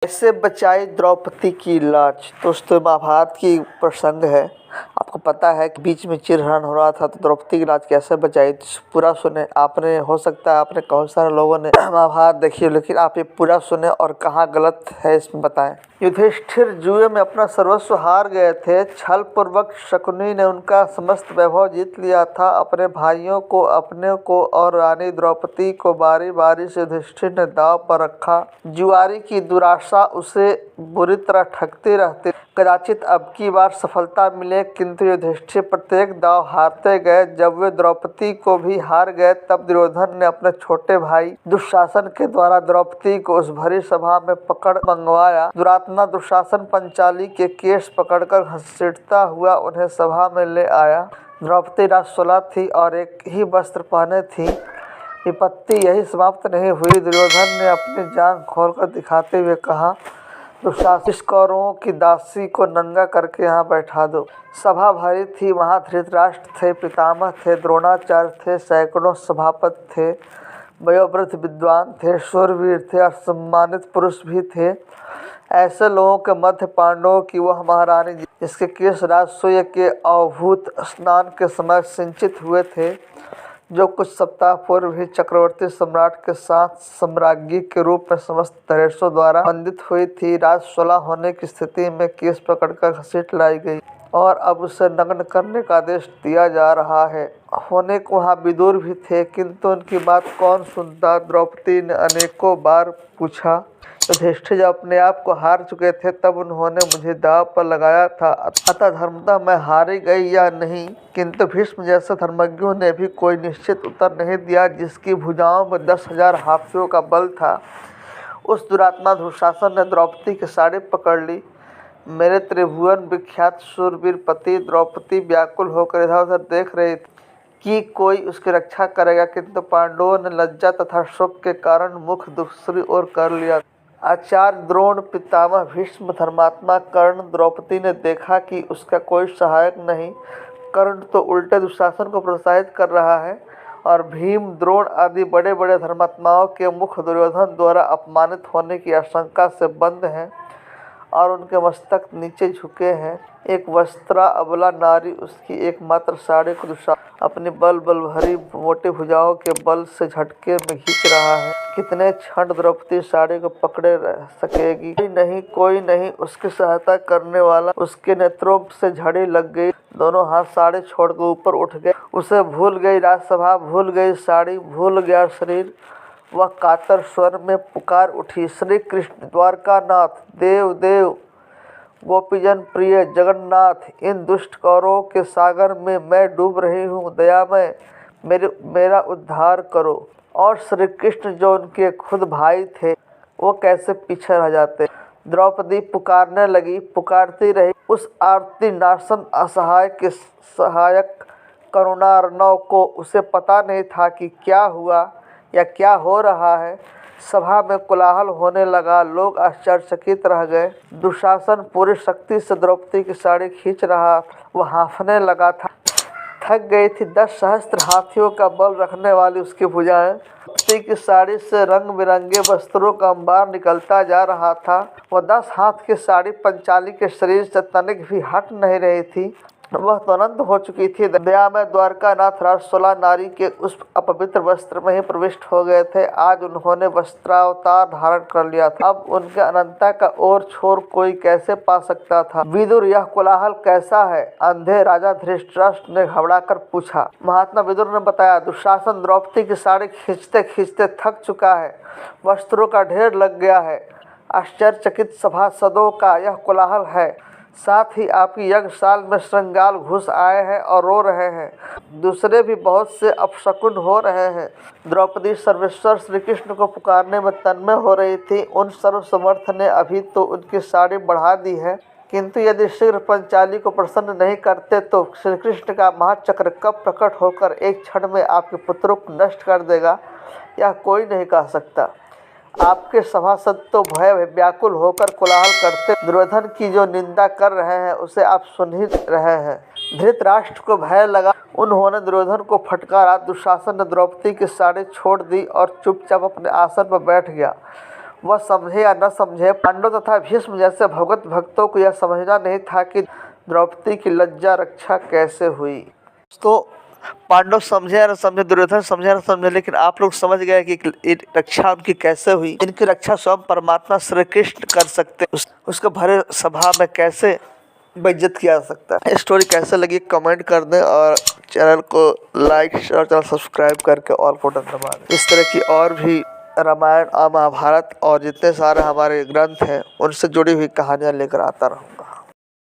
कैसे बचाई द्रौपदी की लाज। दोस्तों, महाभारत की प्रसंग है। आपको पता है कि बीच में चिरहरण हो रहा था, तो द्रौपदी की लाज कैसे बचाई पूरा सुने। आपने, हो सकता है आपने बहुत सारे लोगों ने महाभारत देखी हो, लेकिन आप ये पूरा सुने और कहाँ गलत है इसमें बताएं। युधिष्ठिर जुए में अपना सर्वस्व हार गए थे। छल पूर्वक शकुनी ने उनका समस्त वैभव जीत लिया था। अपने भाइयों को, अपने को और रानी द्रौपदी को बारी बारी से युधिष्ठिर ने दांव पर रखा। जुआरी की दुराशा उसे बुरी तरह ठगते रहते। कदाचित अब की बार सफलता मिले, किंतु युधिष्ठिर प्रत्येक दांव हारते गए। जब वे द्रौपदी को भी हार गए, तब दुर्योधन ने अपने छोटे भाई दुशासन के द्वारा द्रौपदी को उस भरी सभा में पकड़ मंगवाया। दुरात्मा दुशासन पंचाली के केश पकड़कर घसीटता हुआ उन्हें सभा में ले आया। द्रौपदी राजसुलभ थी और एक ही वस्त्र पहने थी। विपत्ति यही समाप्त नहीं हुई। दुर्योधन ने अपनी जांघ खोलकर दिखाते हुए कहा, दुशासन, इस कौरवों की दासी को नंगा करके यहाँ बैठा दो। सभा भरी थी। वहाँ धृतराष्ट्र थे, पितामह थे, द्रोणाचार्य थे, सैकड़ों सभापति थे, वयोवृद्ध विद्वान थे, शूरवीर थे और सम्मानित पुरुष भी थे। ऐसे लोगों के मध्य पांडवों की वह महारानी, जिसके केश राजसूय के अवभूत स्नान के समय सिंचित हुए थे, जो कुछ सप्ताह पूर्व ही चक्रवर्ती सम्राट के साथ सम्राज्ञी के रूप में समस्त दहेशों द्वारा वंदित हुई थी, राजसुलह होने की स्थिति में केस पकड़कर घसीट लाई गई और अब उसे नग्न करने का आदेश दिया जा रहा है। होने को वहाँ विदुर भी थे, किंतु उनकी बात कौन सुनता। द्रौपदी ने अनेकों बार पूछा। युधिष्ठिर जब अपने आप को हार चुके थे, तब उन्होंने मुझे दांव पर लगाया था, अतः धर्मतः मैं हारी गई या नहीं। किंतु भीष्म जैसे धर्मज्ञों ने भी कोई निश्चित उत्तर नहीं दिया, जिसकी भुजाओं में 10,000 हाथियों का बल था। उस दुरात्मा दुशासन ने द्रौपदी की साड़ी पकड़ ली। मेरे त्रिभुवन विख्यात शूरवीर पति द्रौपदी व्याकुल होकर इधर उधर देख रही थी कि कोई उसकी रक्षा करेगा, किंतु पांडवों ने लज्जा तथा शोक के कारण मुख दूसरी ओर कर लिया। आचार्य द्रोण, पितामह भीष्म, धर्मात्मा कर्ण, द्रौपदी ने देखा कि उसका कोई सहायक नहीं। कर्ण तो उल्टे दुशासन को प्रोत्साहित कर रहा है और भीम, द्रोण आदि बड़े बड़े धर्मात्माओं के मुख दुर्योधन द्वारा अपमानित होने की आशंका से बंद हैं और उनके मस्तक नीचे झुके हैं। एक वस्त्रा अबला नारी उसकी एकमात्र साड़ी को दुशासन अपनी बल भरी मोटी भुजाओं के बल से झटके में खींच रहा है। कितने क्षण द्रौपदी साड़ी को पकड़े रह सकेगी? कोई नहीं उसकी सहायता करने वाला। उसके नेत्रों से झड़ी लग गई। दोनों हाथ साड़ी छोड़कर ऊपर उठ गए। उसे भूल गई राजसभा, भूल गई साड़ी, भूल गया शरीर। वह कातर स्वर में पुकार उठी, श्री कृष्ण द्वारकानाथ, देव देव, गोपीजन प्रिय जगन्नाथ, इन दुष्ट कौरवों के सागर में मैं डूब रही हूँ, दयामय मेरा उद्धार करो। और श्री कृष्ण जो उनके खुद भाई थे, वो कैसे पीछे रह जाते। द्रौपदी पुकारने लगी, पुकारती रही। उस आरती नाशन असहाय के सहायक करुणार्णव को उसे पता नहीं था कि क्या हुआ या क्या हो रहा है। सभा में कोलाहल होने लगा। लोग आश्चर्यचकित रह गए। दुशासन पूरी शक्ति से द्रौपदी की साड़ी खींच रहा। वह हाँफने लगा था। थक गई थी। 10 सहस्त्र हाथियों का बल रखने वाली उसकी भुजाएं। द्रौपदी की साड़ी से रंग बिरंगे वस्त्रों का अंबार निकलता जा रहा था। वह 10 हाथ की साड़ी पंचाली के शरीर से तनिक भी हट नहीं रही थी। वह तुरंत हो चुकी थी। दयामय द्वारकानाथ राजसुलह नारी के उस अपवित्र वस्त्र में ही प्रविष्ट हो गए थे। आज उन्होंने वस्त्रावतार धारण कर लिया था। अब उनके अनंतता का और छोर कोई कैसे पा सकता था। विदुर, यह कोलाहल कैसा है? अंधे राजा धृतराष्ट्र ने घबराकर पूछा। महात्मा विदुर ने बताया, दुशासन द्रौपदी की साड़ी खींचते खींचते थक चुका है। वस्त्रों का ढेर लग गया है। आश्चर्यचकित सभासदों का यह कोलाहल है। साथ ही आपकी यज्ञशाल में श्रृंगाल घुस आए हैं और रो रहे हैं। दूसरे भी बहुत से अपशकुन हो रहे हैं। द्रौपदी सर्वेश्वर श्री कृष्ण को पुकारने में तन्मय हो रही थी। उन सर्वसमर्थ ने अभी तो उनकी साड़ी बढ़ा दी है, किंतु यदि शीघ्र पंचाली को प्रसन्न नहीं करते तो श्री कृष्ण का महाचक्र कब प्रकट होकर एक क्षण में आपके पुत्रों को नष्ट कर देगा, यह कोई नहीं कह सकता। आपके सभासद तो भय व्याकुल होकर कोलाहल करते दुर्योधन की जो निंदा कर रहे हैं, उसे आप सुन ही रहे हैं। धृतराष्ट्र को भय लगा। उन्होंने दुर्योधन को फटकारा। दुशासन ने द्रौपदी की साड़ी छोड़ दी और चुपचाप अपने आसन पर बैठ गया। वह समझे या न समझे, पांडव तथा भीष्म जैसे भगवत भक्तों को यह समझना नहीं था कि द्रौपदी की लज्जा रक्षा कैसे हुई। तो पांडव समझे या न समझे, दुर्योधन समझे या न समझे, लेकिन आप लोग समझ गए कि रक्षा उनकी कैसे हुई। इनकी रक्षा स्वयं परमात्मा श्री कृष्ण कर सकते, उसको भरे सभा में कैसे बेइज्जत किया जा सकता है। स्टोरी कैसे लगी कमेंट कर दें और चैनल को लाइक शेयर और सब्सक्राइब करके ऑल बटन दबा दें। इस तरह की और भी रामायण और महाभारत और जितने सारे हमारे ग्रंथ हैं उनसे जुड़ी हुई कहानियाँ लेकर आता रहूँ।